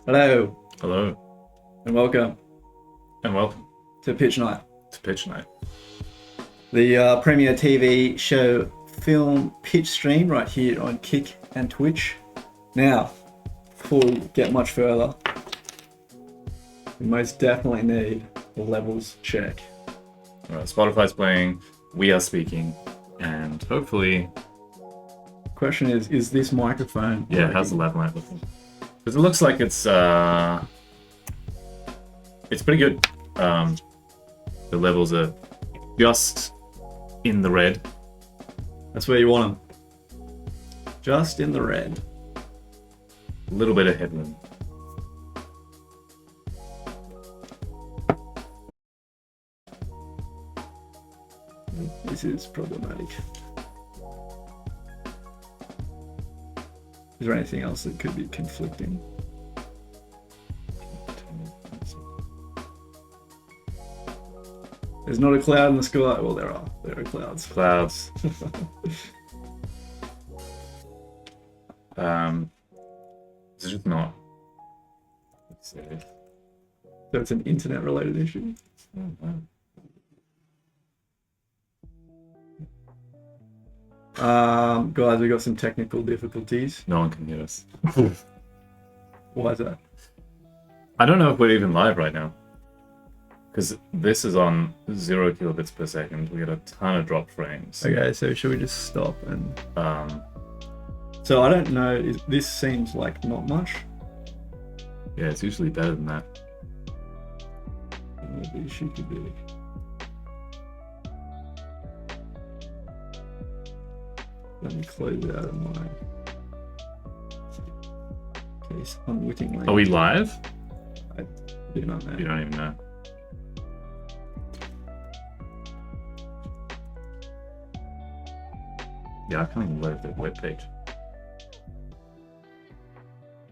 Hello Hello and welcome and welcome to Pitch Night, to Pitch Night. the premier TV show film pitch stream right here on Kick and Twitch. Now, before we get much further, we most definitely need a levels check. All right, Spotify's playing, we are speaking, and hopefully, Question is this microphone? yeah, how's the lab light looking? Because it looks like it's pretty good. The levels are just in the red. That's where you want them. Just in the red. A little bit of headwind. This is problematic. Is there anything else that could be conflicting? There's not a cloud in the sky. Well, there are. There are clouds. Clouds. It's just not. Let's see. So it's an internet-related issue. Guys, we got some technical difficulties. No one can hear us. Why is that? I don't know if we're even live right now. Because this is on 0 kilobits per second. We get a ton of drop frames. Okay, so should we just stop and... So I don't know, this seems like not much. Yeah, it's usually better than that. What the issue could be. Let me close out of my case unwittingly. Are we live? I do not know. You don't even know. Yeah, I can't even load the webpage.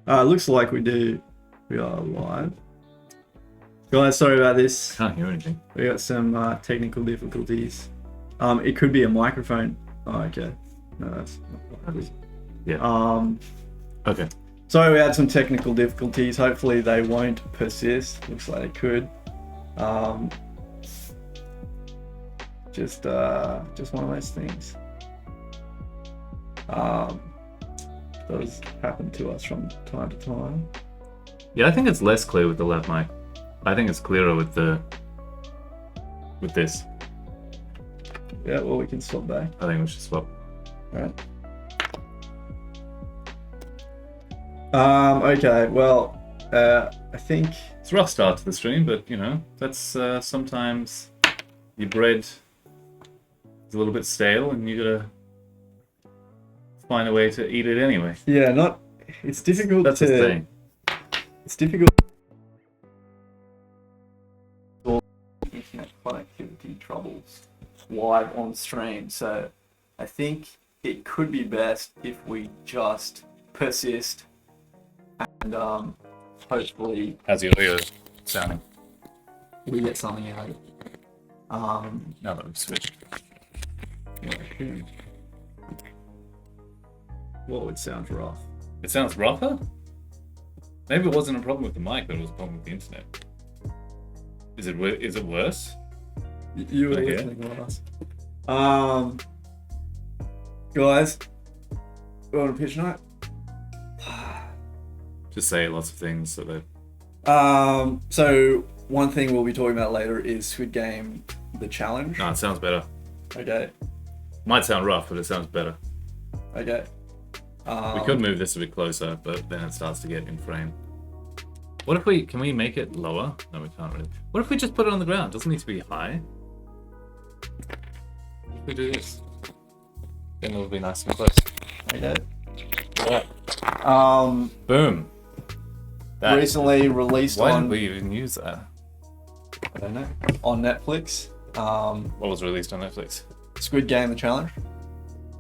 Looks like we are live. Guys, sorry about this. Can't hear anything. We got some technical difficulties. It could be a microphone. Oh, okay. No, that's not likely. Yeah. Okay. Sorry, we had some technical difficulties. Hopefully they won't persist. Looks like they could. Just one of those things. Does happen to us from time to time. Yeah, I think it's less clear with the left mic. I think it's clearer with this. Yeah, well, we can swap back. I think we should swap. Right. Okay, well, I think... It's a rough start to the stream, but, you know, that's sometimes your bread is a little bit stale and you gotta find a way to eat it anyway. Yeah, it's difficult That's the thing. It's difficult. Internet connectivity troubles live on stream, so I think it could be best if we just persist and hopefully How's your audio sounding? we get something out of it. Now that we've switched. Yeah. Whoa, it sounds rough. It sounds rougher? Maybe it wasn't a problem with the mic, but it was a problem with the internet. Is it worse? You were Okay. listening to us. Guys, we want to pitch night? Just say lots of things so that... So one thing we'll be talking about later is Squid Game, the challenge. No, it sounds better. Okay. Might sound rough, but it sounds better. Okay. We could move this a bit closer, but then it starts to get in frame. What if can we make it lower? No, we can't really. What if we just put it on the ground? It doesn't need to be high. If we do this, then it'll be nice and close. Okay. Yeah. Boom. That. Recently released Why on... didn't we even use that? I don't know. On Netflix. What was released on Netflix? Squid Game, the challenge.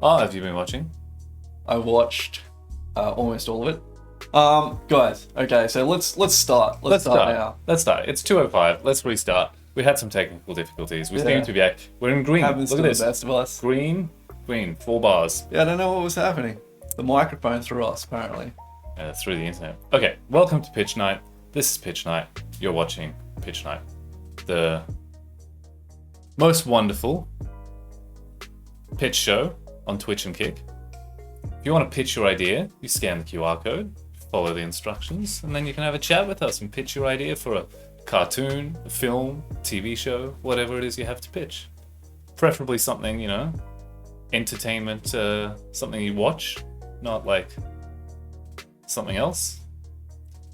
Oh, have you been watching? I watched almost all of it. Guys, okay, so let's start. Let's start now. Let's start. It's 2:05. Let's restart. We had some technical difficulties. We Yeah. seem to be back. We're in green. Happens Look to at the this. best of us. Green, 4 bars. Yeah, I don't know what was happening. The microphone threw us, apparently. through the internet. Okay, welcome to Pitch Night. This is Pitch Night. You're watching Pitch Night, the most wonderful pitch show on Twitch and Kick. If you want to pitch your idea, you scan the QR code, follow the instructions, and then you can have a chat with us and pitch your idea for a cartoon, a film, TV show, whatever it is you have to pitch. Preferably something, you know, entertainment, something you watch, not like something else.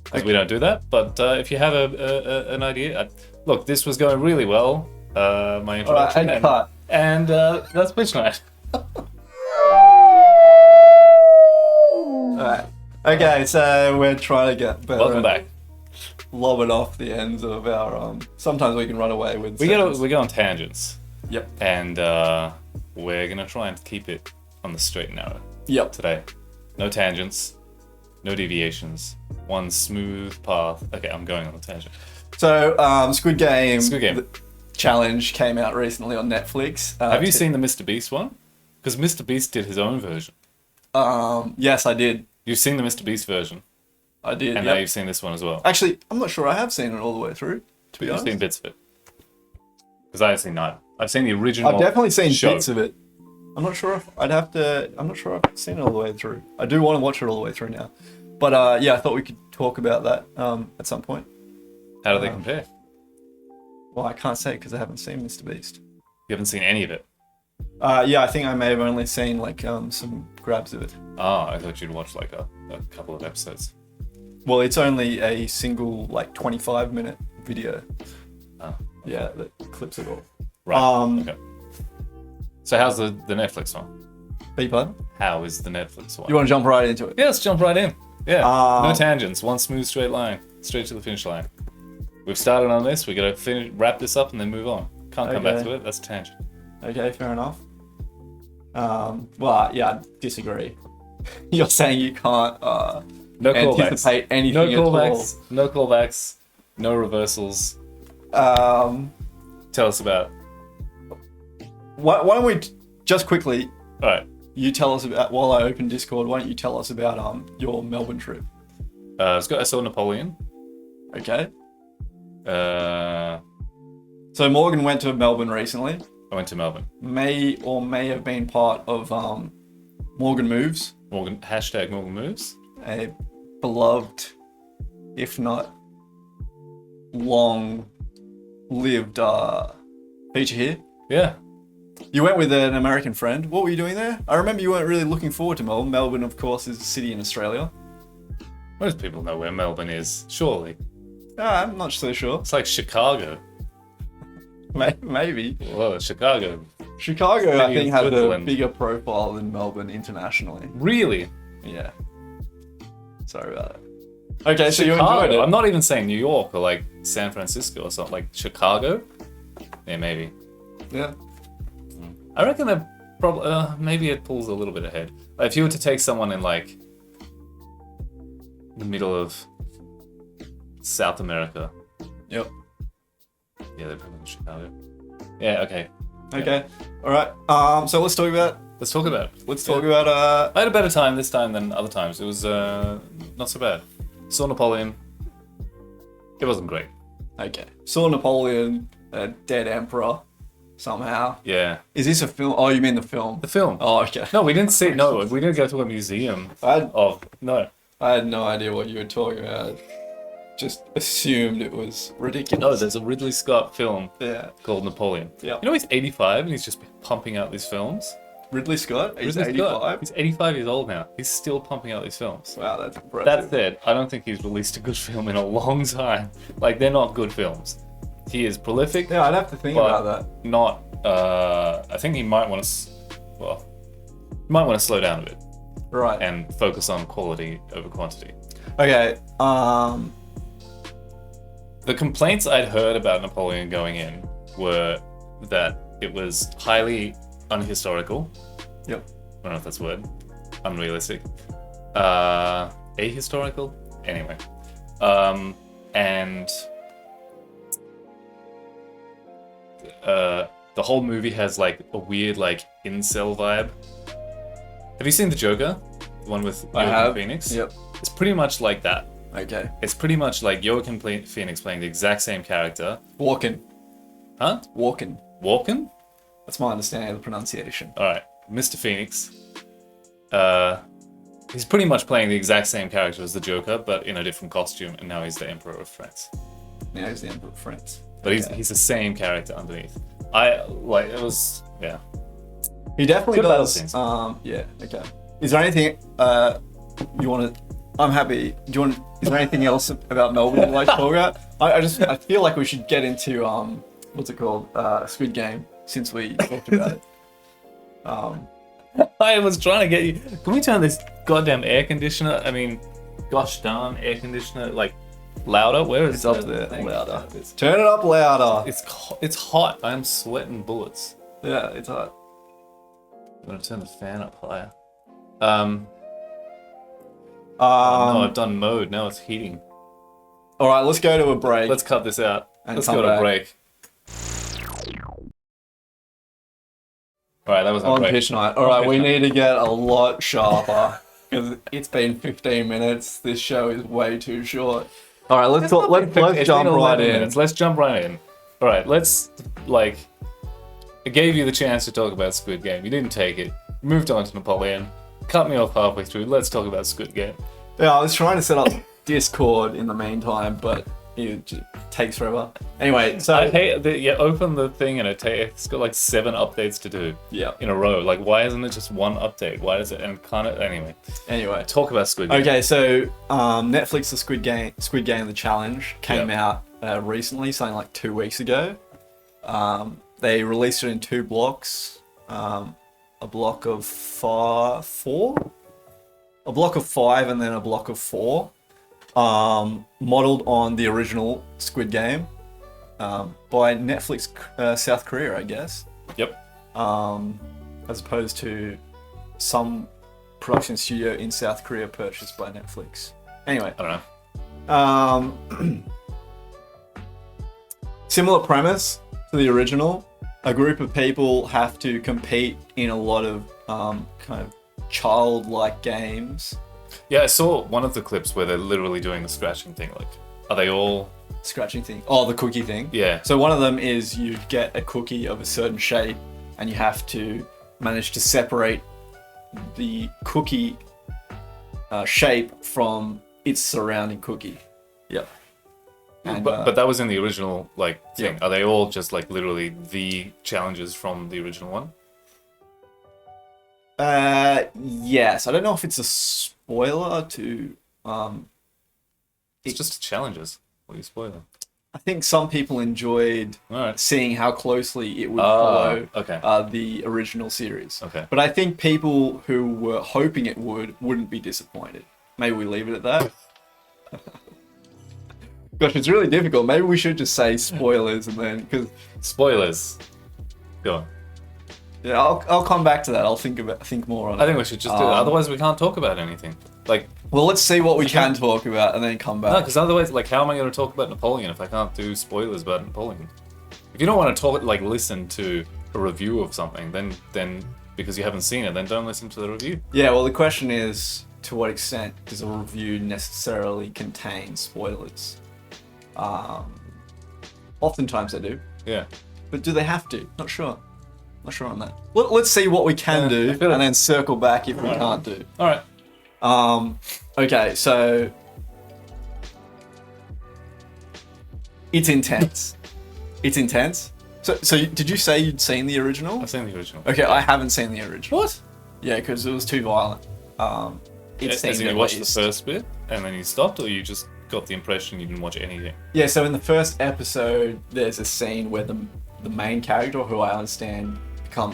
Because we don't do that. But if you have an idea, look, this was going really well. My introduction, and that's Pitch Night. Alright. Okay, so we're trying to get better. Welcome back. Lobbing off the ends of our. Sometimes we can run away with. We go on tangents. Yep. And we're gonna try and keep it on the straight and narrow. Yep. Today, no tangents, no deviations, one smooth path. Okay, I'm going on a tangent. So, Squid Game. Squid Game. Challenge came out recently on Netflix. Have you seen the Mr. Beast one? Because Mr. Beast did his own version. Yes, I did. You've seen the Mr. Beast version. I did. And now you've seen this one as well. Actually, I'm not sure I have seen it all the way through. To be honest, I've seen bits of it. Because I have seen neither. I've seen the original. I've definitely seen show. bits of it. I'm not sure if I'm not sure I've seen it all the way through. I do want to watch it all the way through now. But yeah, I thought we could talk about that at some point. How do they compare? Well, I can't say because I haven't seen Mr. Beast. You haven't seen any of it? Yeah, I think I may have only seen like some grabs of it. Ah, I thought you'd watch like a couple of episodes. Well, it's only a single like 25-minute video. Oh. Yeah, that clips it all. Right. Okay. So how's the Netflix one? Beg your pardon? How is the Netflix one? You want to jump right into it? Yeah, let's jump right in. Yeah. No tangents. One smooth straight line, straight to the finish line. We've started on this. We gotta wrap this up and then move on. Can't come back to it. That's a tangent. Okay, fair enough. Well, yeah, I disagree. You're saying you can't No anticipate callbacks. anything No callbacks. No callbacks. No reversals. at all. Tell us about. Why don't we just quickly? All right. You tell us about while I open Discord. Why don't you tell us about your I saw Napoleon. Okay. I So Morgan went to Melbourne recently. went to Melbourne. May have been part of Morgan Moves, Morgan Moves. a beloved, if not long-lived feature here. Yeah. You went with an American friend. What were you doing there? I remember you weren't really looking forward to Melbourne. Melbourne, of course, is a city in Australia. Most people know where Melbourne is, surely. I'm not so sure. It's like Chicago. Maybe. Well, Chicago. Chicago, I think, has a Switzerland. bigger profile than Melbourne internationally. Really? Yeah. Sorry about that. Okay, so you Chicago. enjoyed it. I'm not even saying New York or like San Francisco or something. Like Chicago? Yeah, maybe. Yeah. I reckon that probably maybe it pulls a little bit ahead. Like, if you were to take someone in like the middle of South America. Yep. Yeah, they're probably in Chicago. Yeah. Okay. Okay. All right. So let's talk about. Let's talk about it. Let's talk about. I had a better time this time than other times. It was not so bad. Saw Napoleon. It wasn't great. Okay. Saw Napoleon, a dead emperor, somehow. Yeah. Is this a film? Oh, you mean the film? The film. Oh, okay. No, we didn't see. No, we didn't go to a museum. No. I had no idea what you were talking about. Just assumed it was ridiculous. No, there's a Ridley Scott film Yeah. called Napoleon. Yeah. You know he's 85 and he's just pumping out these films. Ridley Scott? He's Ridley 85? Scott, he's 85 years old now. He's still pumping out these films. Wow, that's impressive. That said, I don't think he's released a good film in a long time. Like, they're not good films. He is prolific. Yeah, I'd have to think but about that. Not. I think he might want to. He might want to slow down a bit Right. and focus on quality over quantity. Okay. The complaints I'd heard about Napoleon going in were that it was highly unhistorical. Yep. I don't know if that's a word. Unrealistic. Ahistorical? Anyway. And the whole movie has like a weird like incel vibe. Have you seen The Joker? The one with I Joaquin have. Phoenix? Yep. It's pretty much like that. Okay. It's pretty much like Joaquin Phoenix playing the exact same character. Walken. Huh? Walken. Walken? That's my understanding of the pronunciation. Alright, Mr. Phoenix. He's pretty much playing the exact same character as the Joker, but in a different costume, and now he's the Emperor of France. Now he's the Emperor of France. But he's the same character underneath. It was, yeah. He definitely Good battle does. scenes. Yeah, okay. Is there anything you want to... I'm happy. Is there anything else about Melbourne you'd like to talk about? I feel like we should get into, what's it called? Squid Game, since we talked about it. I was trying to get you. Can we turn this goddamn air conditioner? I mean, gosh darn air conditioner, like louder. Where is It's up the there, thing? louder. Turn it up louder. It's hot. I'm sweating bullets. Yeah, it's hot. I'm gonna turn the fan up higher. No, I've done mode. Now it's heating. All right, let's go to a break. Let's cut this out. And Let's come go to a back. break. All right, that was our on break. pitch night. All right, we Pitch night. need to get a lot sharper because it's been 15 minutes. This show is way too short. All right, let's jump It's right been 11 in. minutes. Let's jump right in. All right, let's I gave you the chance to talk about Squid Game. You didn't take it. Moved on to Napoleon. Cut me off halfway through. Let's talk about Squid Game. Yeah, I was trying to set up Discord in the meantime, but it just takes forever. Anyway, so I hate that you open the thing and it's got like 7 updates to do yeah. in a row. Like, why isn't it just one update? Why is it? And can't it? Anyway, talk about Squid Game. Okay, so Netflix's Squid Game: The Challenge came out recently, something like 2 weeks ago. They released it in 2 blocks. A block of 4, a block of 5, and then a block of 4. Modeled on the original Squid Game by Netflix South Korea, I guess. Yep. As opposed to some production studio in South Korea purchased by Netflix. Anyway. I don't know. Similar premise to the original. A group of people have to compete in a lot of kind of childlike games. Yeah, I saw one of the clips where they're literally doing the scratching thing. Like, are they all? Scratching thing. Oh, the cookie thing. Yeah. So one of them is you get a cookie of a certain shape and you have to manage to separate the cookie shape from its surrounding cookie. Yep. And, But that was in the original thing. Yeah. Are they all just literally the challenges from the original one? yes. I don't know if it's a spoiler to It's just challenges. What are you spoiling? I think some people enjoyed All right. seeing how closely it would follow okay. the original series. Okay. But I think people who were hoping it wouldn't be disappointed. Maybe we leave it at that. Gosh, it's really difficult. Maybe we should just say spoilers and then, because Spoilers. Go on. yeah, I'll come back to that. I'll think more on it. I think we should just do it. Otherwise, we can't talk about anything. Well, let's see what we can talk about and then come back. No, because otherwise, how am I going to talk about Napoleon if I can't do spoilers about Napoleon? If you don't want to talk, listen to a review of something, then because you haven't seen it, then don't listen to the review. Yeah, well, the question is, to what extent does a review necessarily contain spoilers? Oftentimes they do, Yeah. but do they have to? Not sure. Not sure on that. Let's see what we can do I feel and like- then circle back if we can't do. All right. Okay, so it's intense. It's intense. So did you say you'd seen the original? I've seen the original. Okay, I haven't seen the original. What? Yeah, because it was too violent. It As seemed in you at watched the least. first bit and then you stopped, or you just got the impression you didn't watch anything? Yeah, so in the first episode, there's a scene where the main character, who I understand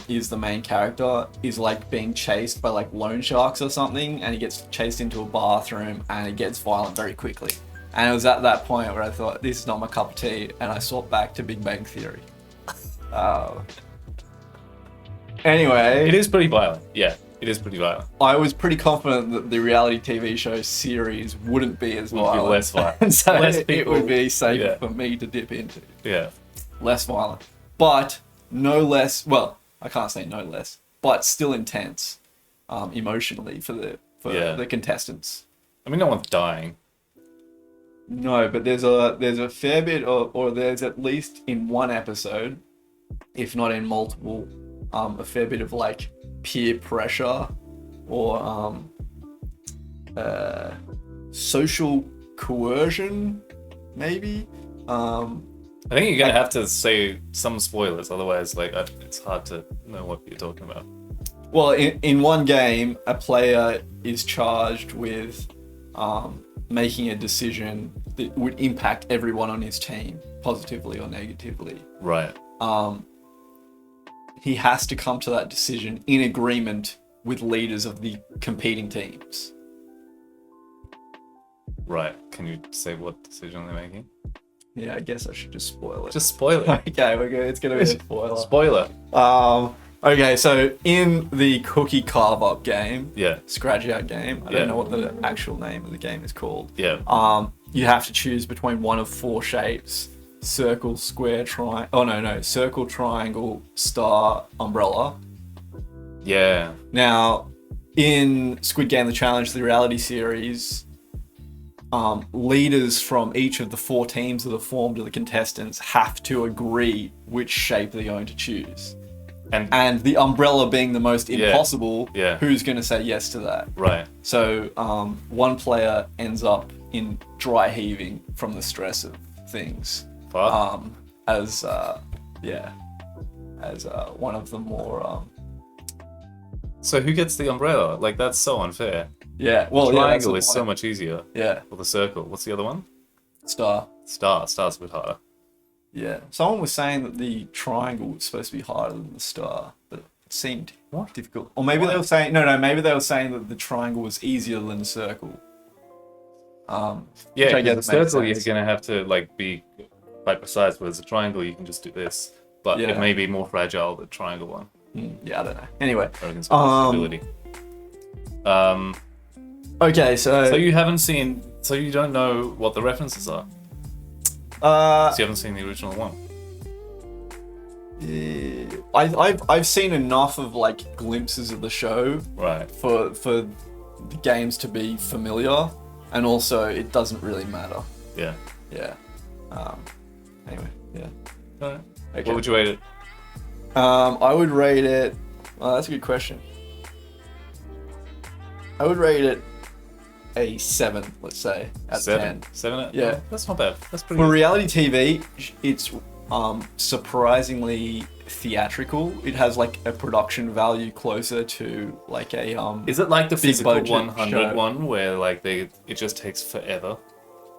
is the main character, is being chased by loan sharks or something, and he gets chased into a bathroom and it gets violent very quickly. And it was at that point where I thought, this is not my cup of tea, and I swapped back to Big Bang Theory. Anyway, It is pretty violent. Yeah, it is pretty violent. I was pretty confident that the reality TV show series wouldn't be as Would be violent. less violent. And so Less it people- would be safe yeah. for me to dip into. Yeah. Less violent, but no less. Well, I can't say no less, but still intense, emotionally for the Yeah. contestants. I mean, no one's dying. No, but there's a fair bit or there's at least in one episode, if not in multiple, a fair bit of like peer pressure or social coercion, maybe. I think you're gonna have to say some spoilers, otherwise, like, it's hard to know what you're talking about. Well, in one game, a player is charged with making a decision that would impact everyone on his team, positively or negatively. Right. He has to come to that decision in agreement with leaders of the competing teams. Right. Can you say what decision they're making? Yeah, I guess I should just spoil it. Just spoil it. Okay, we're good. It's gonna be a spoiler. Spoiler. Okay, so in the cookie carve up game, Yeah. scratch out game, I Yeah. don't know what the actual name of the game is called. Yeah. You have to choose between one of four shapes: circle, square, triangle. Oh no, circle, triangle, star, umbrella. Yeah. Now, in Squid Game: The Challenge, the reality series, leaders from each of the four teams that are formed of the contestants have to agree which shape they're going to choose. And the umbrella being the most impossible, Yeah. who's going to say yes to that? Right. So one player ends up in dry heaving from the stress of things. Fuck. As one of the more So who gets the umbrella? Like, that's so unfair. well, Triangle that's is the so point. much easier. Yeah, Or the circle. What's the other one? star. Star's a bit harder. Yeah, someone was saying that the triangle was supposed to be harder than the star, but it seemed difficult. Or maybe they were saying maybe they were saying that the triangle was easier than the circle. Yeah, which I because guess the makes circle you're sense. gonna have to like be quite precise, whereas the triangle you can just do this. But Yeah. it may be more fragile, the triangle one. Yeah, I don't know. Anyway, Against stability. okay, So you haven't seen, so you don't know what the references are. So you haven't seen the original one. I've seen enough of like glimpses of the show Right. for the games to be familiar, and also it doesn't really matter. Yeah. Yeah. Anyway, yeah. Alright. Okay. What would you rate it? I would rate it. Oh, that's a good question. I would rate it a 7, let's say, out of 10. 7? Yeah. That's not bad. That's pretty For good. reality TV, it's surprisingly theatrical. It has like a production value closer to like a Is it like the big physical budget 100 show. one where like it just takes forever?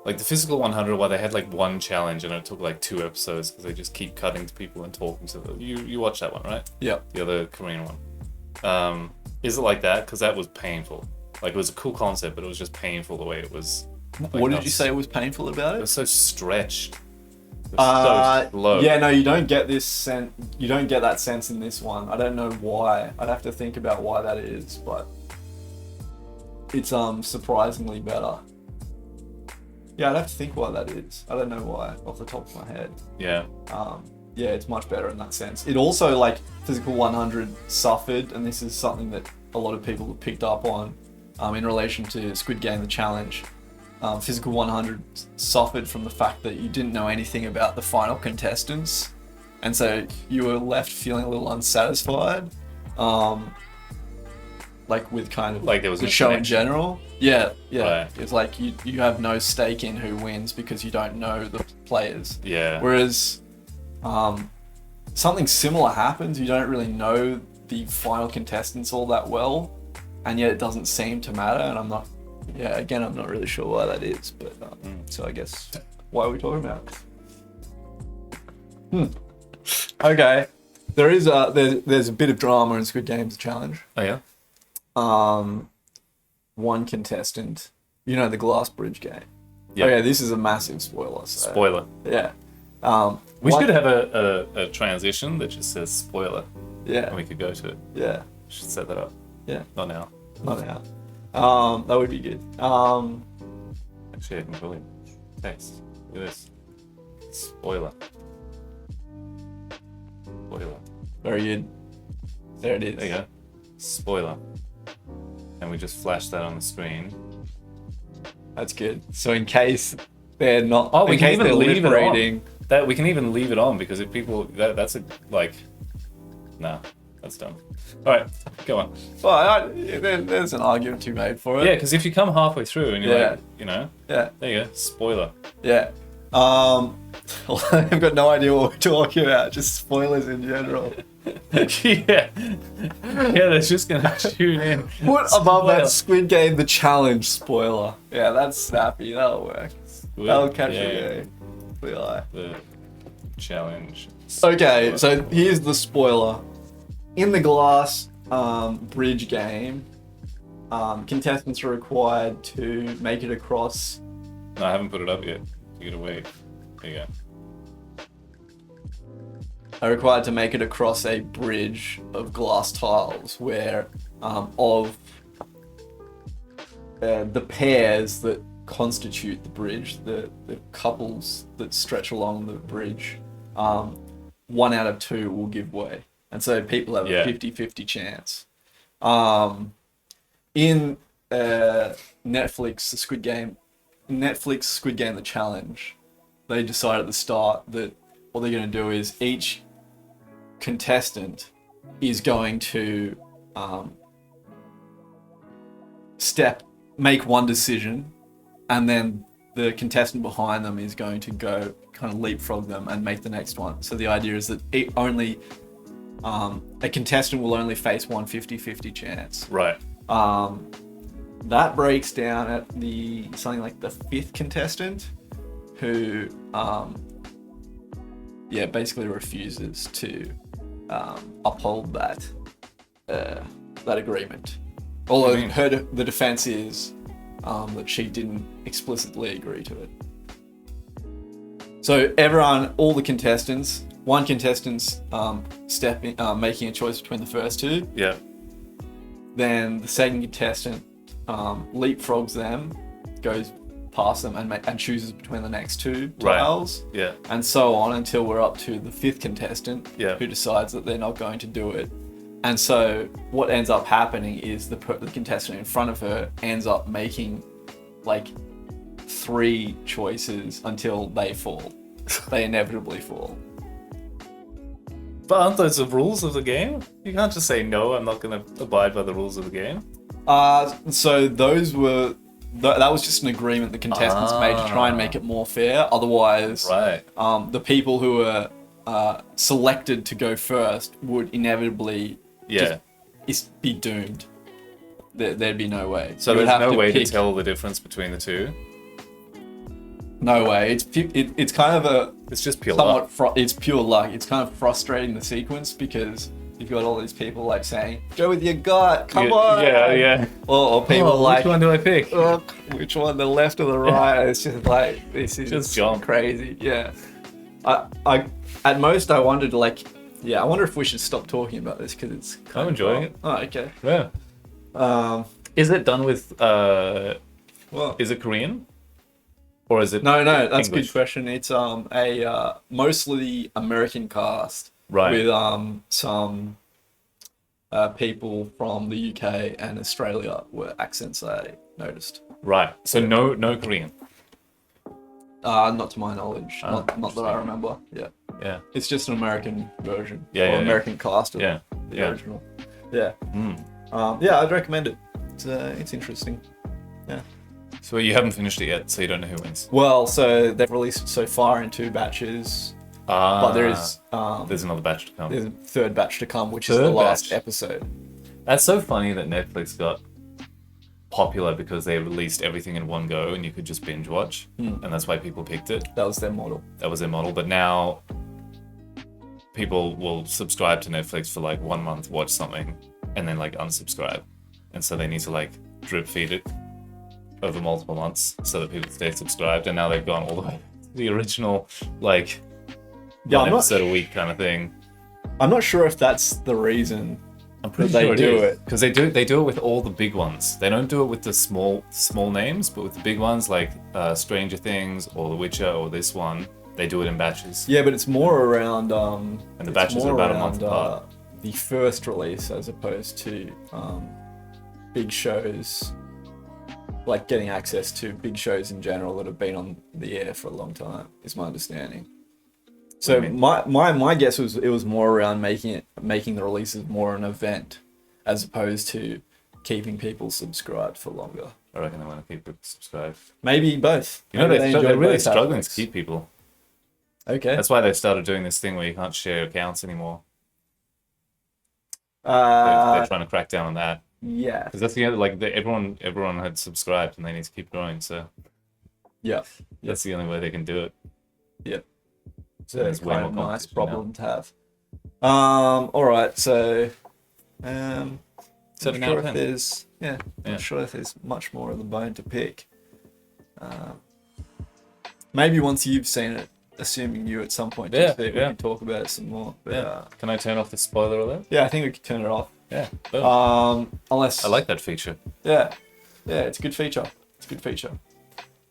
Like the physical 100 where they had like one challenge and it took like 2 episodes because they just keep cutting to people and talking to them. You watched that one, right? Yeah. The other Korean one. Is it like that? Because that was painful. Like it was a cool concept, but it was just painful the way it was. Like, What did not- you say was painful about It it? was so stretched. It was so slow. Yeah, no, you don't get this sense. You don't get that sense in this one. I don't know why. I'd have to think about why that is, but it's surprisingly better. Yeah, I'd have to think why that is. I don't know why off the top of my head. Yeah. Yeah, it's much better in that sense. It also, like, Physical 100 suffered, and this is something that a lot of people have picked up on in relation to Squid Game: The Challenge. Physical 100 suffered from the fact that you didn't know anything about the final contestants, and so you were left feeling a little unsatisfied, like with kind of Like there was the no show in connection. general. Yeah. Right. It's like you have no stake in who wins because you don't know the players. Yeah. Whereas something similar happens, you don't really know the final contestants all that well, and yet it doesn't seem to matter, and I'm not really sure why that is, but so I guess why are we talking about it? Okay, there's a bit of drama in Squid Game's Challenge. Oh yeah. One contestant, the glass bridge game. Yeah. Okay, this is a massive spoiler. So, Spoiler. Yeah. We one- should have a transition that just says spoiler, Yeah. and we could go to it. Yeah. Should set that up. Yeah. Not now. Not out. That would be good. Actually, I can probably text. Look at this. Spoiler. Spoiler. Very good. There it is. There you go. Spoiler. And we just flash that on the screen. That's good. So in case they're not, Oh, we in can case even they're leave lip it reading. on. That we can even leave it on because if people that's a like, nah, that's dumb. All right, go on. Well, there's an argument to be made for it. Yeah, because if you come halfway through and you're like, Yeah. there you go, spoiler. Yeah. I've got no idea what we're talking about. Just spoilers in general. yeah, they're just gonna tune in. Put above Spoiler. that Squid Game the challenge spoiler. Yeah, that's snappy. That'll work. That'll catch the eye. The challenge. Okay, so here's the spoiler. In the glass bridge game, contestants are required to make it across. No, I haven't put it up yet. You gotta wait. There you go. Are required to make it across a bridge of glass tiles where of the pairs that constitute the bridge, the couples that stretch along the bridge, 1 out of 2 will give way. And so people have a 50-50 chance. In Netflix Squid Game the challenge, they decide at the start that what they're going to do is each contestant is going to make one decision, and then the contestant behind them is going to go kind of leapfrog them and make the next one. So the idea is that a contestant will only face one 50-50 chance. Right. That breaks down at something like the 5th contestant, who basically refuses to uphold that agreement. Although the defense is that she didn't explicitly agree to it. So all the contestants, one contestant's making a choice between the first 2. Yeah. Then the second contestant leapfrogs them, goes past them, and chooses between the next 2 tiles. Yeah. And so on until we're up to the 5th contestant, Yeah. who decides that they're not going to do it. And so what ends up happening is the contestant in front of her ends up making like 3 choices until they fall. They inevitably fall. But aren't those the rules of the game? You can't just say, no, I'm not going to abide by the rules of the game. So those were... that was just an agreement the contestants made to try and make it more fair. Otherwise, the people who were selected to go first would inevitably just be doomed. There'd be no way. So there's no way to tell the difference between the 2? No way. It's kind of it's just pure luck. It's pure luck. It's kind of frustrating, the sequence, because you've got all these people like saying, "Go with your gut, come on." Yeah. Or people like, which one do I pick? Which one, the left or the right? It's just like, this is just crazy. Yeah. I at most I wondered I wonder if we should stop talking about this because it's. I'm enjoying it. Oh, okay. Yeah. Is it done with? Is it Korean? Or is it? No, that's English? a good question. It's a mostly American cast, right, with some people from the UK and Australia were accents I noticed. Right. So no Korean. Not to my knowledge. Not that I remember. Yeah. Yeah. It's just an American version. Yeah. American cast of the original. Yeah. I'd recommend it. It's interesting. Yeah. So you haven't finished it yet, so you don't know who wins. Well, so they've released so far in 2 batches. But there's another batch to come. There's a 3rd batch to come, which is the last episode. That's so funny that Netflix got popular because they released everything in one go and you could just binge watch, and that's why people picked it. That was their model. But now people will subscribe to Netflix for like 1 month, watch something, and then like unsubscribe, and so they need to like drip feed it over multiple months so that people stay subscribed, and now they've gone all the way to the original one episode a week kind of thing. I'm not sure if that's the reason. I'm pretty sure they do it because they do it with all the big ones. They don't do it with the small names, but with the big ones like Stranger Things or The Witcher or this one, they do it in batches. Yeah, but it's more around and the batches are about a month apart. The first release as opposed to big shows like getting access to big shows in general that have been on the air for a long time, is my understanding. So my guess was it was more around making the releases more an event, as opposed to keeping people subscribed for longer. I reckon they want to keep people subscribed. Really They're struggling to keep people. Okay. That's why they started doing this thing where you can't share accounts anymore. They're trying to crack down on that. Yeah. Because that's the other, like, everyone had subscribed and they need to keep growing. So yeah, that's the only way they can do it. Yeah. So it's way quite a more nice competition problem to have. All right. So, 7 not out sure of if 10. there's not sure if there's much more of the bone to pick. Maybe once you've seen it, assuming you at some point we can talk about it some more. But, Can I turn off the spoiler alert? yeah, I think we can turn it off. Yeah. Boom. Unless I like that feature. yeah, it's a good feature.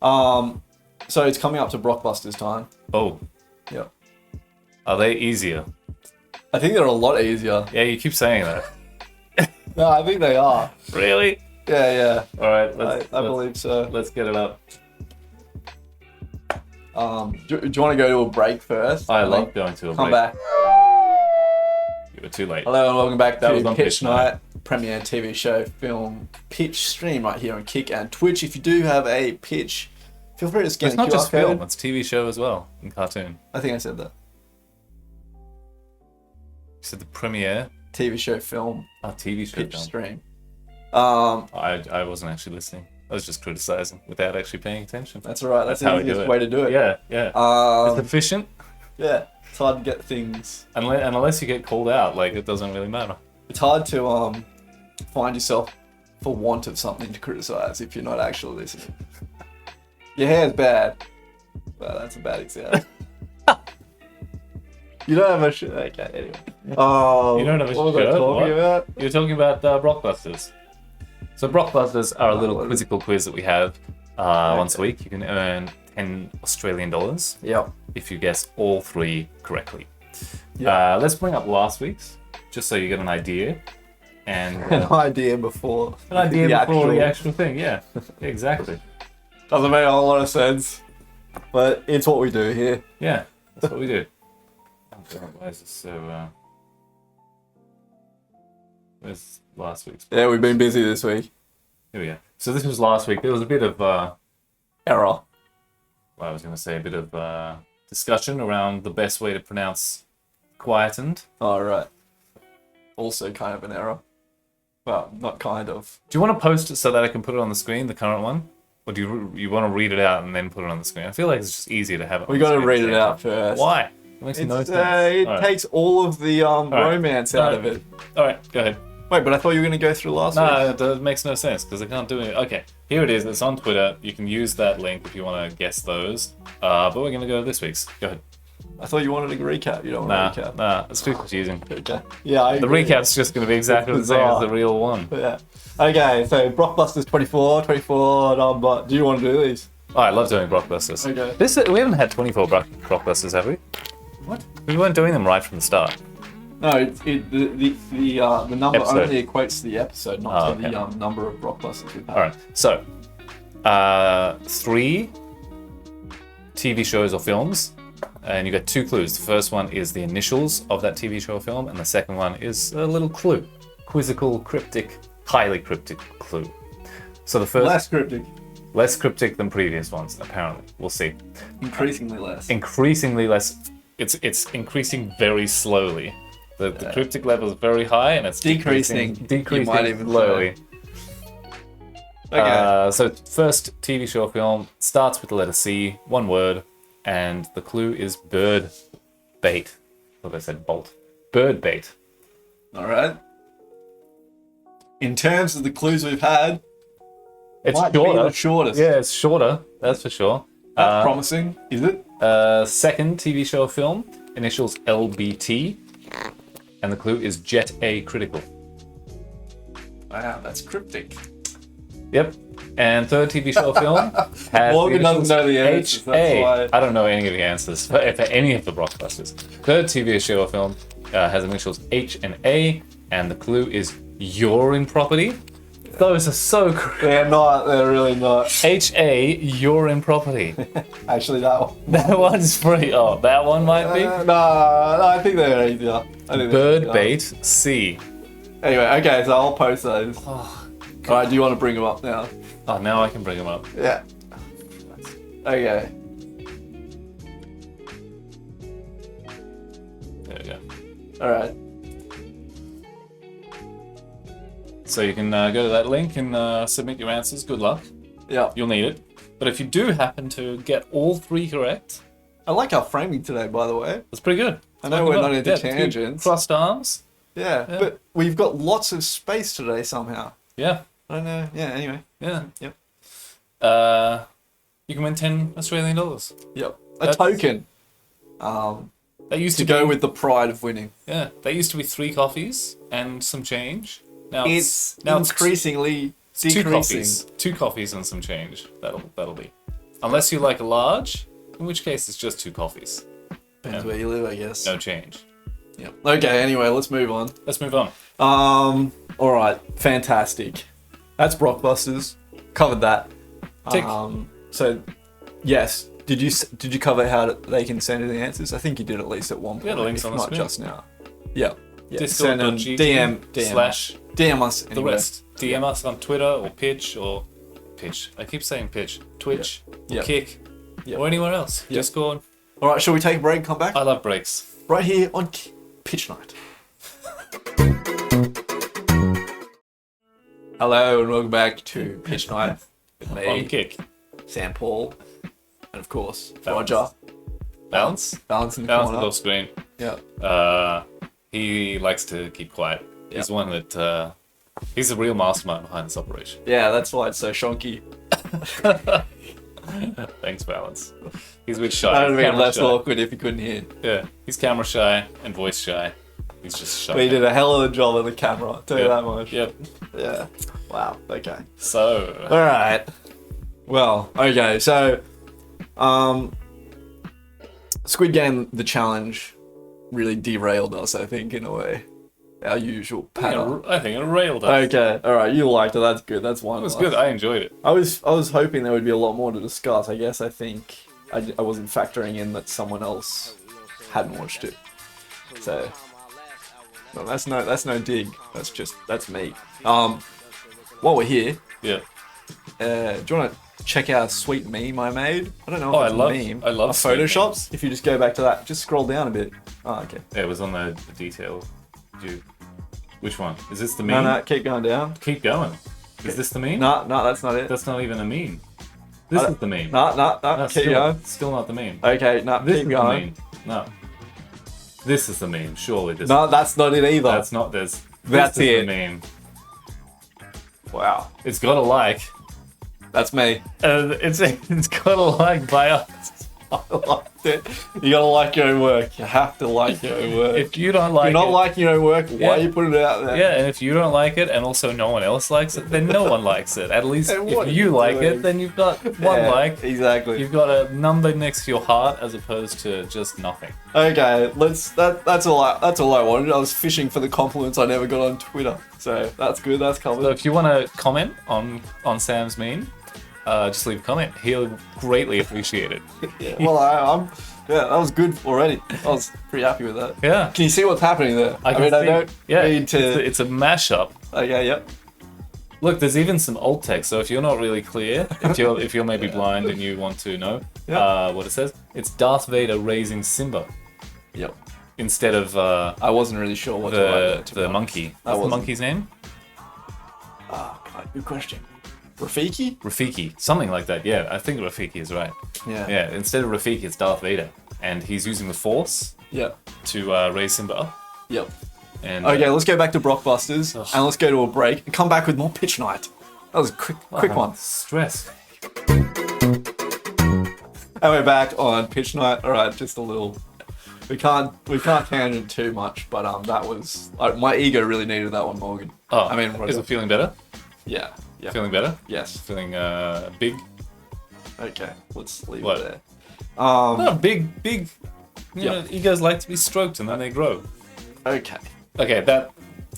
So it's coming up to Blockbusters time. Oh, Yeah, are they easier? I think they're a lot easier. Yeah, you keep saying that. No, I think they are. Really? Yeah. All right. I believe so. Let's get it up. Do you want to go to a break first? I love going to a Come break. back. You were too late. Hello and welcome back That to was on Pitch Night, premiere TV show, film, pitch stream right here on Kick and Twitch. If you do have a pitch, feel free to scan It's the not QR just code. film, it's TV show as well, and cartoon. I think I said that. You said the premiere. TV show, film, TV show pitch film. stream. I wasn't actually listening. I was just criticizing without actually paying attention. That's all right. That's how the we do easiest it. way to do it. Yeah. It's efficient, Yeah. It's hard to get things. unless you get called out, like, it doesn't really matter. It's hard to find yourself for want of something to criticize if you're not actually listening. Your hair's bad. Well, that's a bad example. You don't have a shirt. Okay, anyway. You don't have a what was I shirt? talking What? about? You're talking about Blockbusters. So Blockbusters are a little quizzical quiz that we have once a week. You can earn $10 Australian Yep. if you guess all 3 correctly. Yeah. Let's bring up last week's, just so you get an idea. And An idea before. the actual thing, yeah. Exactly. Doesn't make a whole lot of sense. But it's what we do here. Yeah, that's what we do. Why is this so... Where's last week's? Yeah, we've been busy this week. Here we go. So this was last week. There was a bit of... Error. well, I was going to say a bit of discussion around the best way to pronounce quietened. Oh, right. Also kind of an error. Well, not kind of. Do you want to post it so that I can put it on the screen, the current one? Or do you want to read it out and then put it on the screen? I feel like it's just easier to have it on We the got to screen read at it the same out time. first. Why? It makes no sense. It All right. takes all of the romance out of it. All right, go ahead. Wait, but I thought you were going to go through last week. No, it makes no sense because I can't do it. Okay, here it is. It's on Twitter. You can use that link if you want to guess those. But we're going to go to this week's. Go ahead. I thought you wanted a recap. You don't want a recap. Nah, it's too confusing. Okay. Yeah, I The agree. recap's just going to be exactly the same as the real one. Yeah. Okay, so Blockbusters 24 number. Do you want to do these? Oh, I love doing blockbusters. Okay. We haven't had 24 blockbusters, have we? What? We weren't doing them right from the start. No, the number Episode. only equates to the episode, not to okay. the number of blockbusters we've had. All right. So, 3 TV shows or films, and you get 2 clues. The first one is the initials of that TV show or film, and the second one is a little clue, quizzical, cryptic, highly cryptic clue. So the first less cryptic than previous ones, apparently. We'll see. Increasingly less. Increasingly less. It's increasing very slowly. The cryptic level is very high, and it's Decreasing. decreasing You might even slowly. Okay. So first TV show or film starts with the letter C, one word, and the clue is bird bait. What I said, bolt. Bird bait. All right. In terms of the clues we've had, It's might be shorter. the shortest. Yeah, it's shorter. That's for sure. That's promising, is it? Second TV show or film, initials LBT, and the clue is Jet A Critical. Wow, that's cryptic. Yep. And third TV show or film has Morgan the doesn't know the answers, HA. that's why. I don't know any of the answers for any of the blockbusters. Third TV show or film has initials H and A, and the clue is You're in Property. Those are so crazy. They're not. They're really not. HA, you're in property. Actually, that one. That one's free. Oh, that one might be. No, I think they're easier. Bird bait C. Anyway, okay, so I'll post those. Oh, Alright, do you want to bring them up now? oh, now I can bring them up. Yeah. Okay. There we go. Alright. So you can go to that link and submit your answers. Good luck. Yeah. You'll need it. But if you do happen to get all 3 correct, I like our framing today, by the way. that's pretty good. I know we're not into tangents. Crossed arms. Yeah, but we've got lots of space today somehow. Yeah. I don't know. Yeah, anyway. Yeah. Yep. You can win 10 Australian dollars. Yep. That's- Token. That used To to go be, with the pride of winning. yeah. That used to be 3 coffees and some change. Now It's now increasingly it's 2 decreasing. coffees. 2 coffees and some change. That'll be. Unless you like a large, in which case it's just 2 coffees. Depends where you live, I guess. No change. Yep. Okay, anyway, let's move on. Let's move on. Alright, fantastic. That's Blockbusters. Covered that. Tick. So, yes. Did you cover how they can send in the answers? I think you did at least at one point. Yeah, the link's if on the not screen. just now. Yeah. Send in Discord.gg DM us the anyway. rest. DM us on Twitter or Pitch. I keep saying Pitch. Twitch, Yep. Kick, Yep. or anywhere else. Yep. Discord. Alright, shall we take a break and come back? I love breaks. Right here on Pitch Night. Hello and welcome back to Pitch Night with On me, Kick. Sam Paul, and of course, Balance. Roger. Balance. Balance in the Balance corner. the little screen. Yeah. He likes to keep quiet. He's one that. He's the real mastermind behind this operation. Yeah, that's why it's so shonky. Thanks, Balance. He's a bit shy. That would have been Camera less shy. awkward if you couldn't hear. Yeah, he's camera shy and voice shy. He's just shy. But he did a hell of a job on the camera, I'll tell you that much. Yep. Yeah. Wow, okay. So, Alright. Well, okay, so Squid Game the challenge really derailed us, I think, in a way. Our usual pattern. I think it railed us. Okay, alright, you liked it, that's good. That's one. It was good. I enjoyed it. I was hoping there would be a lot more to discuss. I guess I think I wasn't factoring in that someone else hadn't watched it. So no, that's no dig. That's me. While we're here, Yeah. do you want to check out a sweet meme I made? I don't know Oh, if it's I love- a meme. I love a sweet Photoshops. If you just go back to that, just scroll down a bit. Oh, okay. Yeah, it was on the detail. Which one? Is this the No, meme? no, keep going down. Keep going. Is this the meme? No, that's not it. That's not even a meme. This is the meme. No, No, keep going. still not the meme. Okay, no, This keep is going. the meme. No. This is the meme. Surely this. No, that's not it either. That's not this. That's this is it. The meme. Wow, It's got a like. that's me. It's got a like by us. I liked it. You gotta like your own work. You have to like your own work. If you don't like If you're not it, liking your own work, why Yeah. are you putting it out there? yeah, and if you don't like it, and also no one else likes it, then no one likes it. At least Then what if are you you like doing? it, then you've got one Yeah, like. Exactly. You've got a number next to your heart as opposed to just nothing. Okay, that's all I wanted. I was fishing for the compliments I never got on Twitter. So that's good, that's So covered. if you want to comment on Sam's meme, just leave a comment. He'll greatly appreciate it. Yeah, well, I'm that was good already. I was pretty happy with that. Yeah. Can you see what's happening there? I mean, I see. don't Yeah, need to. it's a mashup. Okay, yep. Look, there's even some alt text. So if you're not really clear, if you're maybe blind and you want to know what it says, it's Darth Vader raising Simba Yep. instead of I wasn't really sure what to write there, to be the honest. monkey. I What's the wasn't. monkey's name? Good question. Rafiki? Rafiki, something like that. Yeah, I think Rafiki is right. Yeah. Yeah, instead of Rafiki, it's Darth Vader, and he's using the Force Yep. to raise Simba up. Yep. And Okay, let's go back to Blockbusters Ugh. and let's go to a break and come back with more Pitch Night. That was a quick one. Stress. And we're back on Pitch Night. All right, just a little. We can't tangent too much, but that was my ego really needed that one, Morgan. Oh, I mean, is it feeling better? yeah, yeah, Feeling better? yes. Feeling big? Okay, let's leave What? it there. No, big. You Yeah. know, egos like to be stroked and then they grow. Okay. Okay, that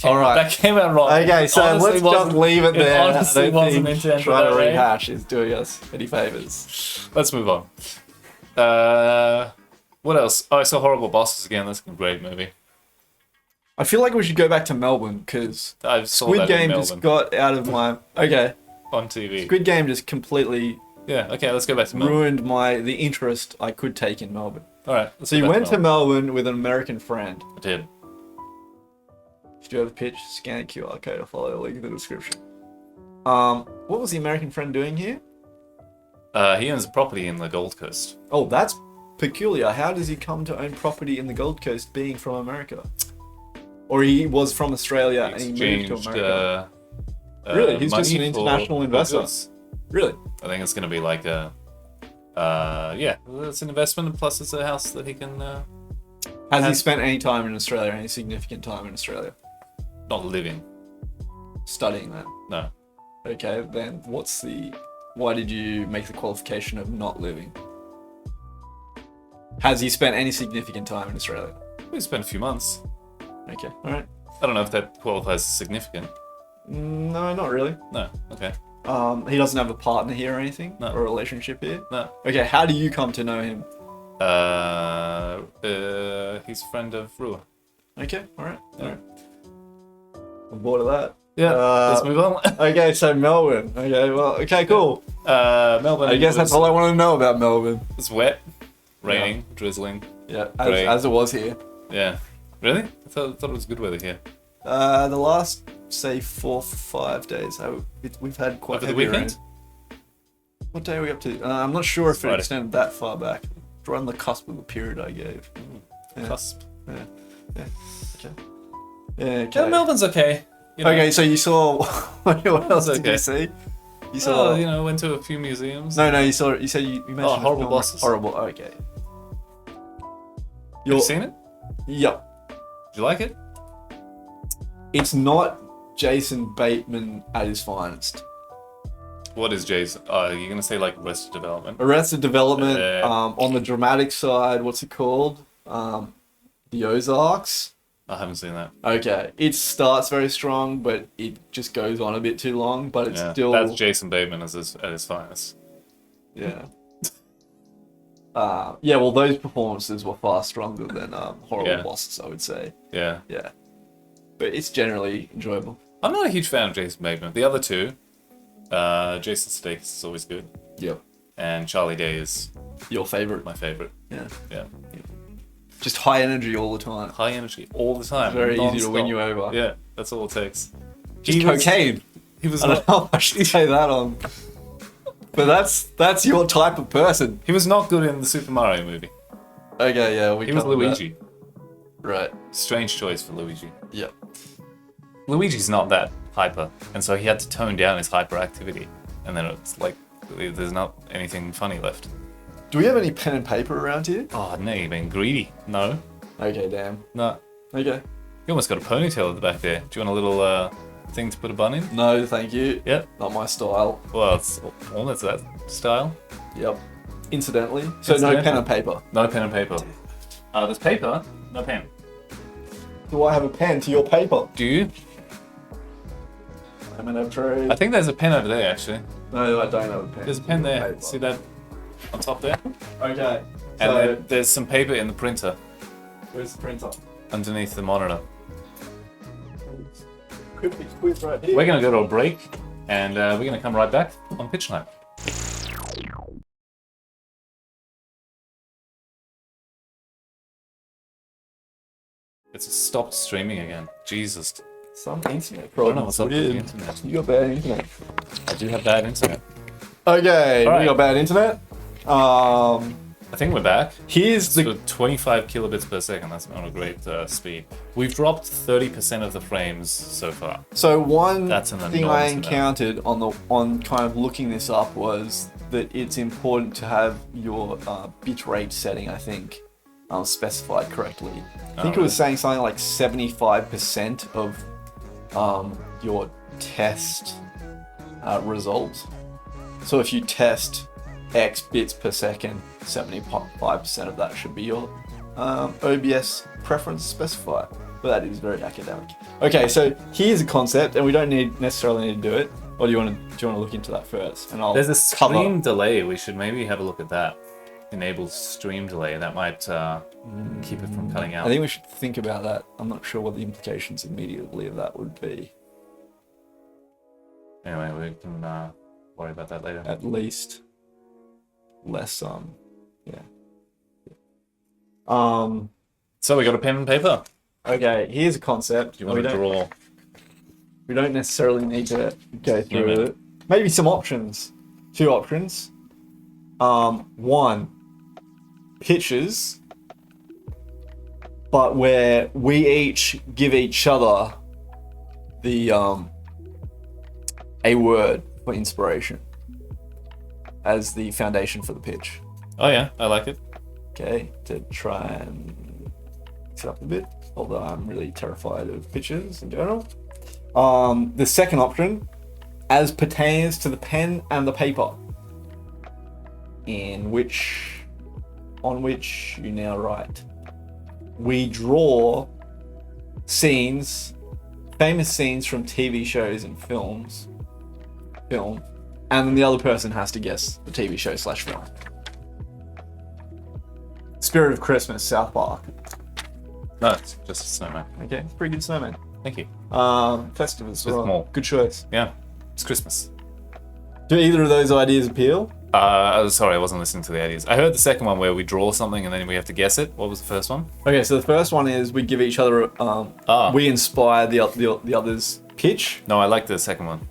All right. That came out wrong. Okay, so Honestly let's just wasn't- leave it there. honestly I don't wasn't think intended trying that to way. rehash is doing us any favors. Let's move on. What else? Oh, I saw Horrible Bosses again. That's a great movie. I feel like we should go back to Melbourne because I saw Squid that in Game Melbourne just got out of my. Okay, on TV. Squid Game just completely Yeah. Okay. Let's go back to Melbourne. ruined the interest I could take in Melbourne. All right. Let's So go you back went to Melbourne with an American friend. I did. If you have a pitch, scan a QR code or follow the link in the description. What was the American friend doing here? He owns a property in the Gold Coast. Oh, that's peculiar. How does he come to own property in the Gold Coast being from America? Or he was from Australia and he moved to Exchanged, America? Really? He's just money an for international investor? goods. Really? I think it's going to be like a. Yeah, it's an investment, and plus it's a house that he can. Has he Has- spent any time in Australia, any significant time in Australia? Not living. Studying that? No. Okay, then why did you make the qualification of not living? Has he spent any significant time in Australia? We spent a few months. Okay, alright. I don't know if that qualifies as significant. No, not really. No. Okay. He doesn't have a partner here or anything? No. Or a relationship here? No. Okay, how do you come to know him? He's a friend of Rua. Okay, alright. Yeah. Alright. I'm bored of that. Yeah. Let's move on. Okay, so Melbourne. Okay, well, okay, cool. Melbourne. I guess that's all I want to know about Melbourne. It's wet, raining, drizzling. Yeah, Great. as it was here. Yeah. Really? I thought it was good weather here. The last, say, 4 or 5 days, we've had quite Over the heavy weekend? rain. What day are we up to? I'm not sure if it Friday. extended that far back. We're on the cusp of the period I gave. Yeah. Cusp. Yeah. Okay. Yeah, okay. Yeah, Melbourne's okay. You know, Okay, so you saw what else did okay. you see? You saw you know, went to a few museums. No, you saw. You said you mentioned a Horrible film. Bosses. Horrible. Okay. Have you seen it? Yep. Did you like it? It's not Jason Bateman at his finest. What is Jay's? You're gonna say like Arrested Development? Arrested Development. Yeah. On the dramatic side, what's it called? The Ozarks. I haven't seen that. Okay, it starts very strong, but it just goes on a bit too long. But it's Yeah, still that's Jason Bateman at his finest. yeah. Yeah, well, those performances were far stronger than Horrible Yeah. Bosses, I would say. Yeah. Yeah, but it's generally enjoyable. I'm not a huge fan of Jason Bateman. The other two, Jason Sudeikis is always good, Yep. and Charlie Day is Your favorite? my favorite. Yeah. Yeah, Just high energy all the time. high energy all the time. Very easy to win non-stop. you over. Yeah, that's all it takes. Just cocaine. He was I don't not, know how I should say that on. But that's your type of person. he was not good in the Super Mario movie. Okay, yeah, He was covered that. Luigi. Right. Strange choice for Luigi. Yep. Luigi's not that hyper, and so he had to tone down his hyperactivity, and then it's like there's not anything funny left. Do we have any pen and paper around here? Oh, no, you've been greedy. No, Okay, damn. no. Okay. You almost got a ponytail at the back there. Do you want a little thing to put a bun in? No, thank you. Yep. Not my style. Well, it's almost that style. Yep. Incidentally. So no Incidentally. pen and paper. No pen and paper. There's paper, no pen. Do I have a pen to your paper? Do you? I'm an trade. I think there's a pen over there, actually. No, I don't have a pen. There's a pen to your there. paper. See that on top there? Okay. And So, then there's some paper in the printer where's the printer? underneath the monitor. Cryptic quiz right here. We're going to go to a break, and we're going to come right back on Pitch Night. It's stopped streaming again. Jesus. Some internet I don't know problem. what's up with the Weird. internet. You got bad internet. I do have bad internet. Okay, Alright. we got bad internet. I think we're back. Here's the So 25 kilobits per second. That's not a great speed. We've dropped 30% of the frames so far. So one That's an thing I enormous amount. encountered on kind of looking this up was that it's important to have your bitrate setting, I think, specified correctly. I think it was saying something like 75% of your test result. So if you test X bits per second, 75% of that should be your OBS preference specifier. But that is very academic. Okay, so here's a concept, and we don't necessarily need to do it. Or do you want to look into that first? And There's a stream delay. We should maybe have a look at that. Enable stream delay. That might keep it from cutting out. I think we should think about that. I'm not sure what the implications immediately of that would be. Anyway, we can worry about that later. At least less yeah. So we got a pen and paper. Okay, here's a concept. Do you want to draw? We don't necessarily need to go through it. Maybe some options. 2 options. 1, pictures, but where we each give each other the a word for inspiration as the foundation for the pitch. Oh yeah, I like it. Okay, to try and mix it up a bit, although I'm really terrified of pitches in general. The second option, as pertains to the pen and the paper, on which you now write. We draw scenes, famous scenes from TV shows and film, and then the other person has to guess the TV show / film. Spirit of Christmas, South Park. No, it's just a snowman. Okay, it's a pretty good snowman. Thank you. Festive as With well. more. Good choice. Yeah, it's Christmas. Do either of those ideas appeal? Sorry, I wasn't listening to the ideas. I heard the second one where we draw something and then we have to guess it. What was the first one? Okay, so the first one is we give each other, we inspire the other's pitch. No, I like the second one.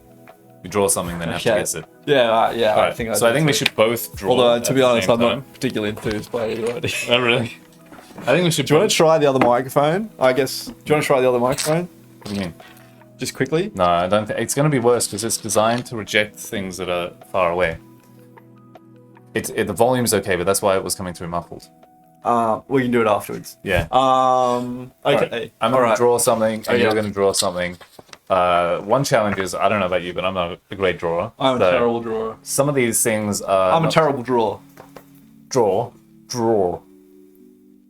We draw something, then have to guess it. Yeah, yeah. All right. I think we should both draw. Although, to be honest, I'm time. not particularly enthused by either idea. Oh, really? I think we should. Do you want to try the other microphone? I guess. Do you want to try the other microphone? What do you mean? Just quickly? No, I don't think it's going to be worse because it's designed to reject things that are far away. The volume's okay, but that's why it was coming through muffled. We can do it afterwards. Yeah. Okay. Right. I'm going to draw something, and you're going to draw something. One challenge is, I don't know about you, but I'm not a great drawer. I'm a terrible drawer. Some of these things are... I'm a terrible drawer. Draw.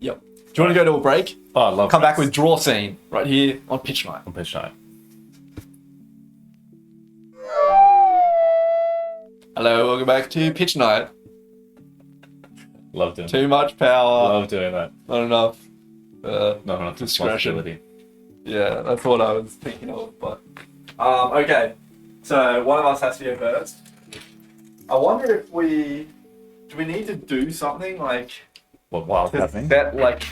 Yep. Do you want to go to a break? Oh, I love Come back with draw scene right here on Pitch Night. On Pitch Night. Hello, welcome back to Pitch Night. Love doing Too much power. Love doing that. Not enough. Not enough discretion. responsibility. Yeah, that's what I was thinking of, but... okay, so one of us has to go first. I wonder if do we need to do something like... What, while to happening? set, like,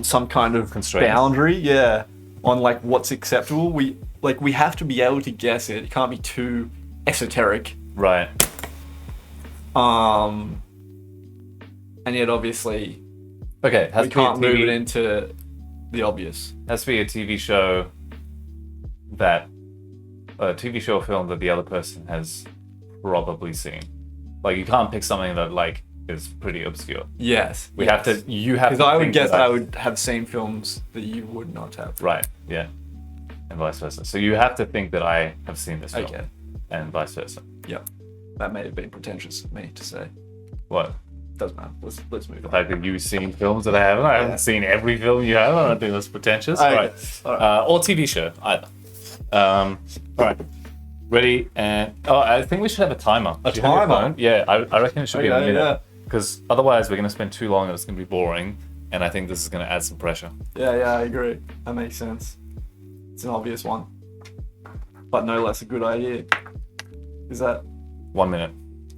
some kind of Constraints. boundary, yeah, on, like, what's acceptable. We have to be able to guess it. It can't be too esoteric. Right. And yet, obviously, Okay, we can't move it into the obvious. Has to be a TV show or film that the other person has probably seen. Like, you can't pick something that, like, is pretty obscure. Yes. You have to Because I would think guess that I would have seen films that you would not have. Right, yeah. And vice versa. So you have to think that I have seen this film. Okay. And vice versa. Yep. That may have been pretentious of me to say. What? Doesn't matter. Let's move The on. fact that you've seen films that I haven't. I haven't seen every film you have. I don't think that's pretentious. Okay. Right. All right. Or TV show, either. All right. Ready? And I think we should have a timer. A Do you have your timer? phone? Yeah, I reckon it should be a Okay, minute. yeah. Because otherwise we're going to spend too long and it's going to be boring. And I think this is going to add some pressure. Yeah, I agree. That makes sense. It's an obvious one. But no less a good idea. Is that 1 minute.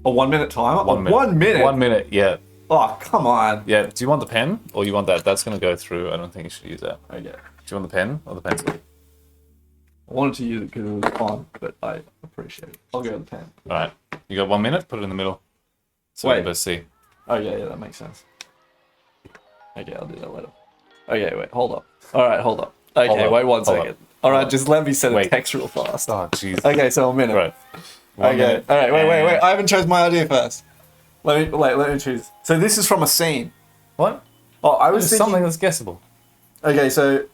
a 1 minute timer? 1 minute. 1 minute? 1 minute, yeah. Oh, come on. Yeah, do you want the pen or you want that? That's going to go through. I don't think you should use that. Okay. Do you want the pen or the pencil? I wanted to use it because it was fun, but I appreciate it. I'll go with the pen. All right. You got 1 minute? Put it in the middle. So Wait. we can both see. Oh, yeah, that makes sense. Okay, I'll do that later. Okay, wait, hold up. All right, hold up. Okay, Hold up, wait 1 hold second. up. All right, just let me send a Wait. text real fast. Oh, jeez. Okay, so a minute. Right. Okay. minute. All right. Wait. And- I haven't chosen my idea first. Let me choose. So this is from a scene. What? Oh, I was It's thinking. something that's guessable. Okay, so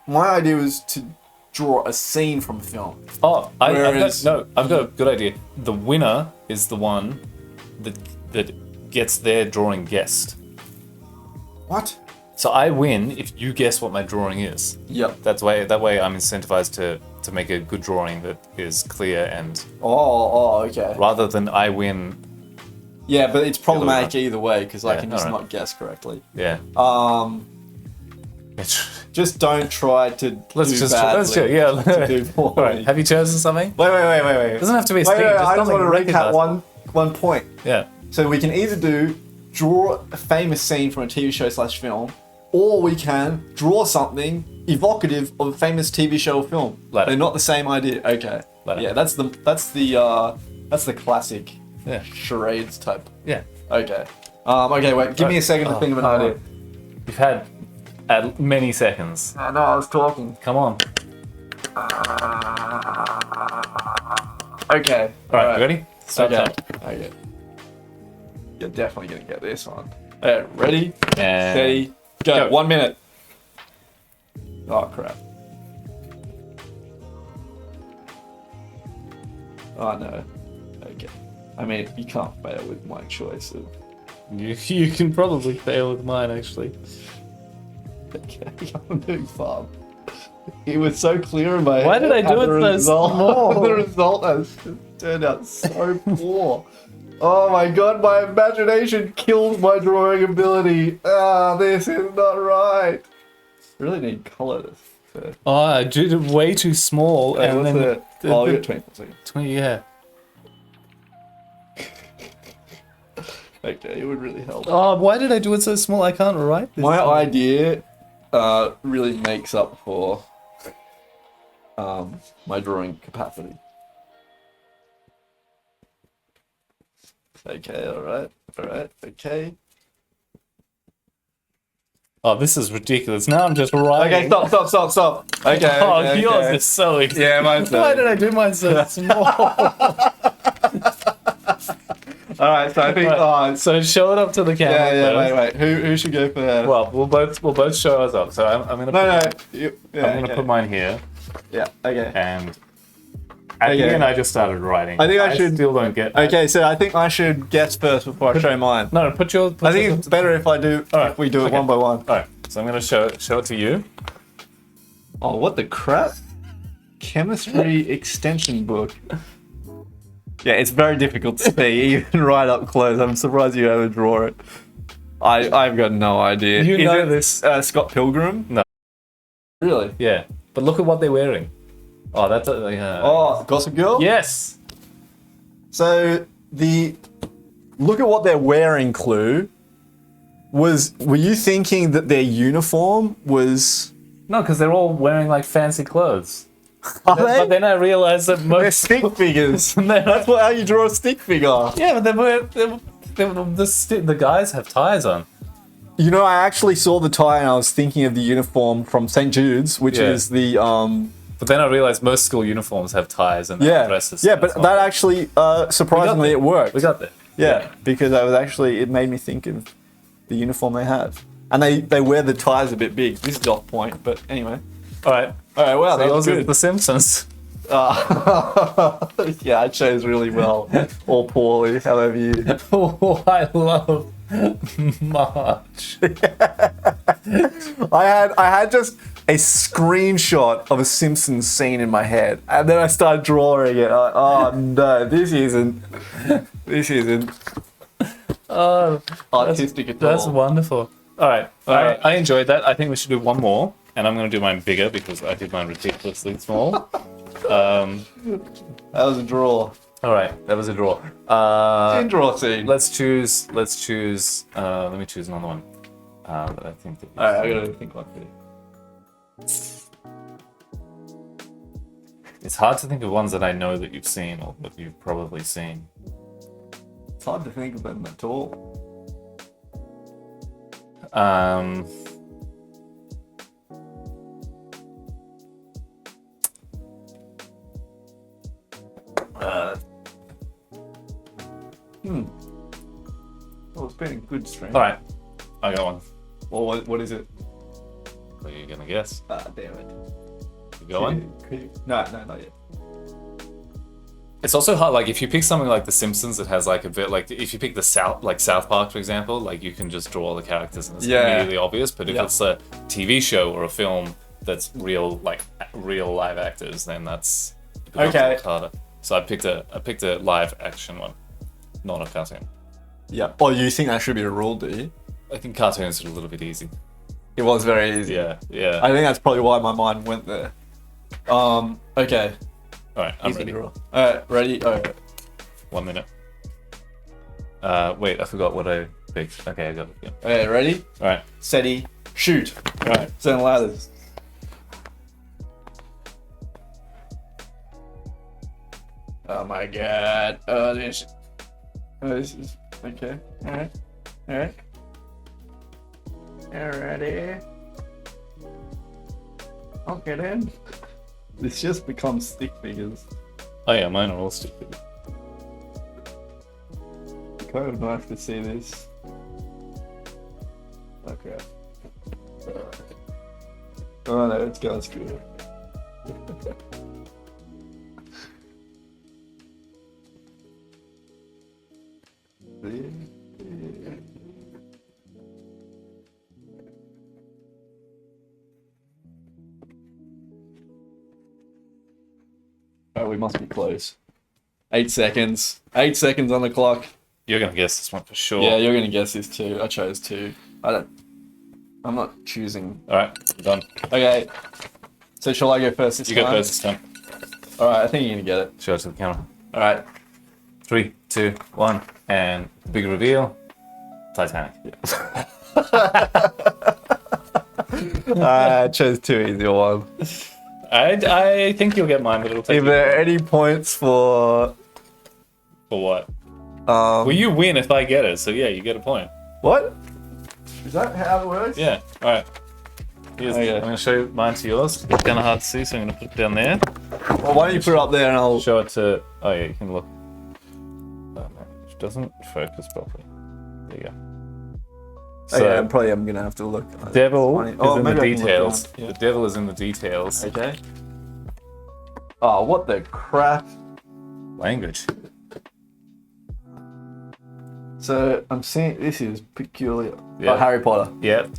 my idea was to draw a scene from a film. Oh, I've Whereas- got a good idea. The winner is the one that gets their drawing guessed. What? So I win if you guess what my drawing is. Yep. That way I'm incentivized to make a good drawing that is clear and Oh, okay. rather than I win. Yeah, but it's problematic way. either way because I Yeah, can just alright. not guess correctly. Yeah. Just don't try to Let's do just badly. let's do yeah. to do poorly. Alright, have you chosen something? Wait. It doesn't have to be a Wait, Steve. I just something want to recap recognizable. one point. Yeah. So we can either draw a famous scene from a TV show / film, or we can draw something evocative of a famous TV show or film. Later. They're not the same idea. Okay. Later. Yeah, that's the classic Yeah. charades type. Yeah. Okay. Okay, wait. Give me a second to think of an idea. You've had many seconds. No, I was talking. Come on. Okay. Alright, ready? Start Okay. time. Okay. You're definitely gonna get this one. Alright, ready, And steady, go. go. 1 minute. Oh crap. Oh no. Okay. I mean, you can't fail with my choice of. You can probably fail with mine actually. Okay, I'm doing fun. It was so clear in my head. Why did I do and it the so small? The result has turned out so poor. Oh my god, my imagination kills my drawing ability. Ah, this is not right. Really need colour to. Oh, I did it way too small Hey, and what's then the, oh, you got 24 seconds. 20 yeah. Okay, it would really help. Oh, why did I do it so small? I can't write this. My idea really makes up for my drawing capacity. Okay, alright, okay. Oh, this is ridiculous. Now I'm just writing. Okay, stop. Okay, Oh, okay, yours okay. is so easy. Yeah, mine's Why so did I do mine so small? Alright, so I think... Right, so show it up to the camera. yeah, first. wait. Who should go first? Well, we'll both show us up. So I'm gonna No. I'm gonna put mine here, Yeah, okay. and at the Okay. end I just started writing. I think I should- still don't get. Okay, so I think I should guess first before I show mine. No, put your. I think it's better if I do. Alright, If we do it okay. one by one. All right, so I'm gonna show it to you. Oh, what the crap? Chemistry extension book. Yeah, it's very difficult to see, even right up close. I'm surprised you ever draw it. I've got no idea. You Is know it, this. Scott Pilgrim? No. Really? Yeah, but look at what they're wearing. Oh, that's a. Oh, Gossip Girl? Yes. So the look at what they're wearing clue were you thinking that their uniform was No, because they're all wearing like fancy clothes. are But then I realized that they're most. stick figures. They're- That's how you draw a stick figure. Yeah, but the guys have ties on. You know, I actually saw the tie and I was thinking of the uniform from St. Jude's, which Yeah. is the But then I realized most school uniforms have ties and dresses. Yeah, and but so on. that actually surprisingly there. it worked. We got there. Yeah, because it made me think of the uniform they have. And they wear the ties a bit big. This is off point, but anyway. All right. Alright, wow, that was Yours is good. The Simpsons. Yeah, I chose really well. Or poorly, however you. Oh, I love March. I had just a screenshot of a Simpsons scene in my head, and then I started drawing it. Oh no, this isn't Oh, artistic at that's all. wonderful. All right. Alright. I enjoyed that. I think we should do one more, and I'm going to do mine bigger because I did mine ridiculously small. That was a draw. All right, that was a draw. In draw scene. Let's choose. Let me choose another one. That I think that. Alright, I gotta think like this. It's hard to think of ones that I know that you've seen or that you've probably seen. It's hard to think of them at all. Well, it's been a good stream. All right, I got one. Well, what is it? What are you gonna guess? Ah, damn it. You going? No, not yet. It's also hard, like if you pick something like The Simpsons that has like a bit like if you pick the South Park for example, like you can just draw all the characters and it's immediately obvious. But if it's a TV show or a film that's real live actors, then that's a bit harder. So I picked a live action one, not a cartoon. Yeah. Oh, you think that should be a rule, do you? I think cartoons are a little bit easy. It was very easy. Yeah. I think that's probably why my mind went there. Okay. Alright, I'm ready. Alright, ready? Alright. 1 minute. Wait, I forgot what I picked. Okay, I got it. Yeah. Okay, ready? Alright. Steady. Shoot. Alright. Turn ladders. Oh my god. This is okay. Alright. Alrighty. Okay then. This just becomes stick figures. Oh yeah, mine are all stick figures. Kind of nice to see this. Okay. Oh no, it's going good. Oh, we must be close. 8 seconds. 8 seconds on the clock. You're gonna guess this one for sure. Yeah, you're gonna guess this too. I chose 2. I'm not choosing. Alright, done. Okay. So shall I go first this time? You go first this time. Alright, I think you're gonna get it. Show it to the camera. Alright. 3, 2, 1, and big reveal. Titanic. I chose 2 easier one. I think you'll get mine, but it'll take. If there are any points for what? Well, you win if I get it, so yeah, you get a point. What? Is that how it works? Yeah. All right. Here's, I'm gonna show mine to yours. It's kind of hard to see, so I'm gonna put it down there. Well, why don't you put it up there and I'll show it to. Oh yeah, you can look. Oh, no, it doesn't focus properly. There you go. So yeah, probably I'm gonna have to look. Devil is in the details. The devil is in the details. Okay. Oh, what the crap! Language. So I'm seeing this is peculiar. Yeah. Oh, Harry Potter. Yep.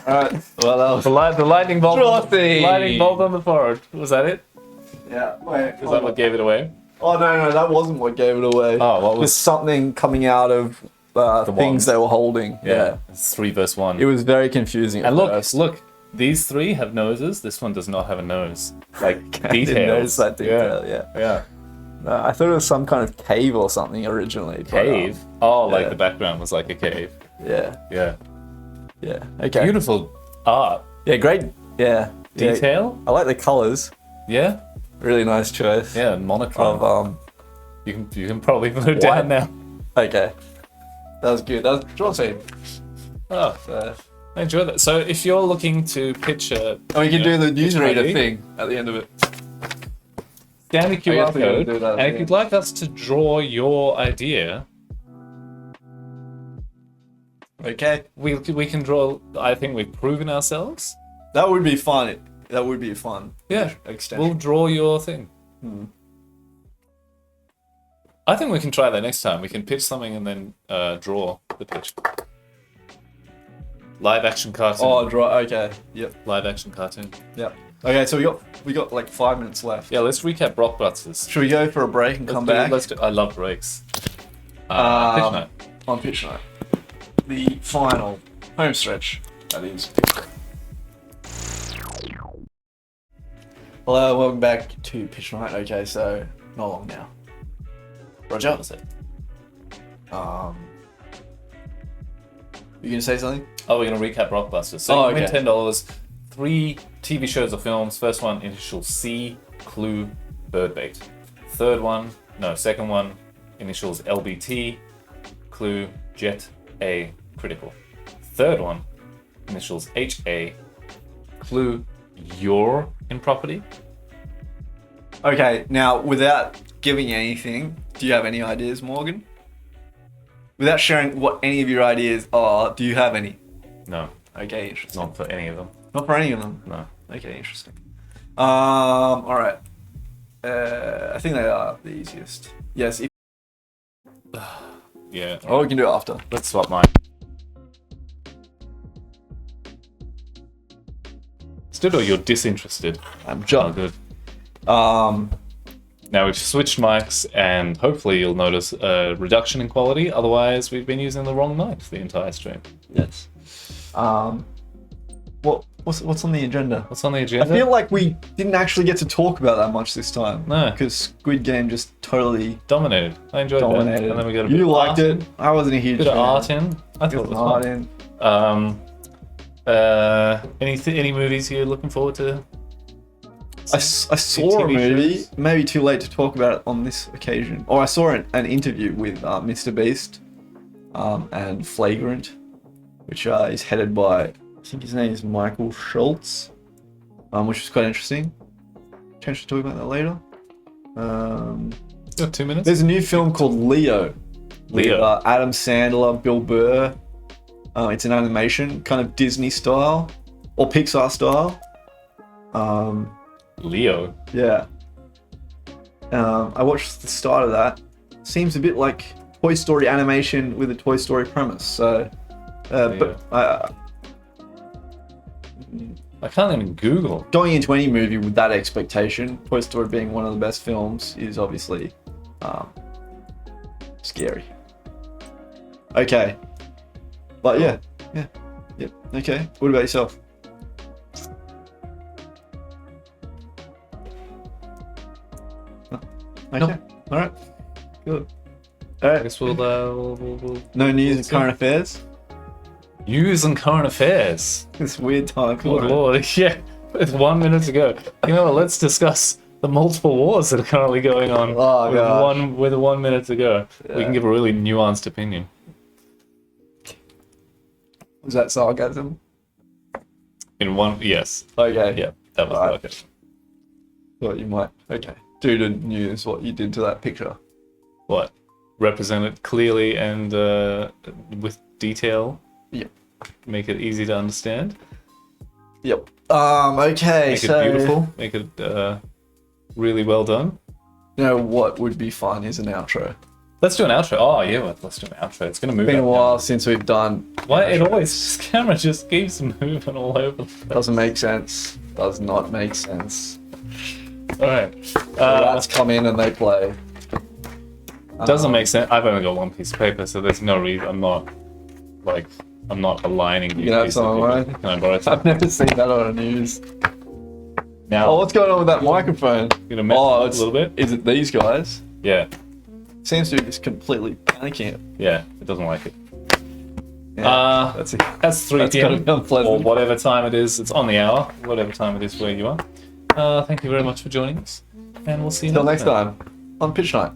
Alright. Well, that was the lightning bolt. Frothy. Lightning bolt on the forehead. Was that it? Yeah. Wait. Is that what gave it away? Oh no, that wasn't what gave it away. Oh, what was? There's something coming out of things they were holding. Yeah. It's 3 versus 1. It was very confusing. And look, these 3 have noses. This one does not have a nose. Like I didn't notice details. that detail. Yeah. I thought it was some kind of cave or something originally. Cave? But, like the background was like a cave. Yeah. Yeah. Okay. Beautiful art. Yeah, great. Yeah. Detail? I like the colors. Yeah. Really nice choice. Yeah, monochrome. Of You can probably put it down now. Okay. That was good. That was draw team. Oh, So, I enjoy that. So if you're looking to pitch a... we can do the newsreader ID, thing at the end of it. Scan the QR guess we gotta code, do that, and if yeah. you'd like us to draw your idea, Okay. we can draw... I think we've proven ourselves. That would be fun. That would be a fun Yeah, extension. we'll draw your thing. I think we can try that next time. We can pitch something and then draw the pitch. Live action cartoon. Oh, draw. Okay. Yep. Live action cartoon. Yep. Okay, so we got like 5 minutes left. Yeah, let's recap Blockbusters. Should we go for a break and come back? I love breaks. Pitch night. On pitch night. The final home stretch, that is. Hello, welcome back to pitch night. Okay, so not long now. Roger. What was it? You gonna say something? Oh, we're gonna recap Blockbusters. So you win okay. $10. 3 TV shows or films. First one, initial C, clue, bird bait. Second one, initials LBT, clue, jet, A, critical. Third one, initials HA, clue, you're in property. Okay, now without giving anything, do you have any ideas, Morgan? Without sharing what any of your ideas are, do you have any? No, Okay, interesting. not for any of them. Not for any of them. No. Okay, interesting. All right. I think they are the easiest. Yes. Yeah. Oh, we can do it after. Let's swap mine. Stood or you're disinterested? I'm Oh, John. good. Now we've switched mics, and hopefully you'll notice a reduction in quality. Otherwise, we've been using the wrong mic the entire stream. Yes. What's on the agenda? What's on the I agenda? feel like we didn't actually get to talk about that much this time. No. Because Squid Game just totally Dominated. I enjoyed dominated. that. And then we got a bit You of liked art it. I wasn't a huge bit of fan. art in. I thought it was art fun. in. Any movies you're looking forward to? I saw a TV movie, shows? maybe too late to talk about it on this occasion. Or I saw an interview with Mr. Beast and Flagrant, which is headed by, I think his name is Michael Schultz, which is quite interesting. Chance to talk about that later. You got 2 minutes? There's a new film called Leo. Leo. With Adam Sandler, Bill Burr. It's an animation, kind of Disney style, or Pixar style. Leo. Yeah. I watched the start of that. Seems a bit like Toy Story animation with a Toy Story premise. So, but I can't even Google. going into any movie with that expectation, Toy Story being one of the best films, is obviously scary. Okay. But yeah. Okay. What about yourself? Okay. Nope. All right. Good. I All right. guess we'll No news and see. current affairs. news and current affairs. This weird time. Good lord, yeah. It's 1 minute to go. You know what? Let's discuss the multiple wars that are currently going on Oh, with gosh. with 1 minute to go. We Yeah. can give a really nuanced opinion. Was that sarcasm? In one, yes, Okay. yeah, that was Alright. okay. Thought you might. Okay. Do to news what you did to that picture. What? Represent it clearly and with detail. Yep. Make it easy to understand. Yep. Okay. Make so it beautiful. Make it really well done. you know what would be fun is an outro. Let's do an outro. Oh yeah, let's do an outro. It's gonna move. It's been a up while now. since we've done. Why it outros. always this camera just keeps moving all over the place. Doesn't make sense. Does not make sense. All right. Rats come in and they play. Doesn't make sense. I've only got one piece of paper, so there's no reason. I'm not aligning. You can have some of mine. Can I borrow some? I've never seen that on the news. Now, Oh, what's going on with that microphone? gonna mess Oh, it up a it's little bit. Is it these guys? Yeah, Seems to be just completely panicking it. yeah. It doesn't like it. Yeah, that's it. That's 3 That's gotta p.m. be unpleasant. or whatever time it is. It's on the hour. Whatever time it is where you are. Thank you very much for joining us, and we'll see you Till next time on Pitch Night.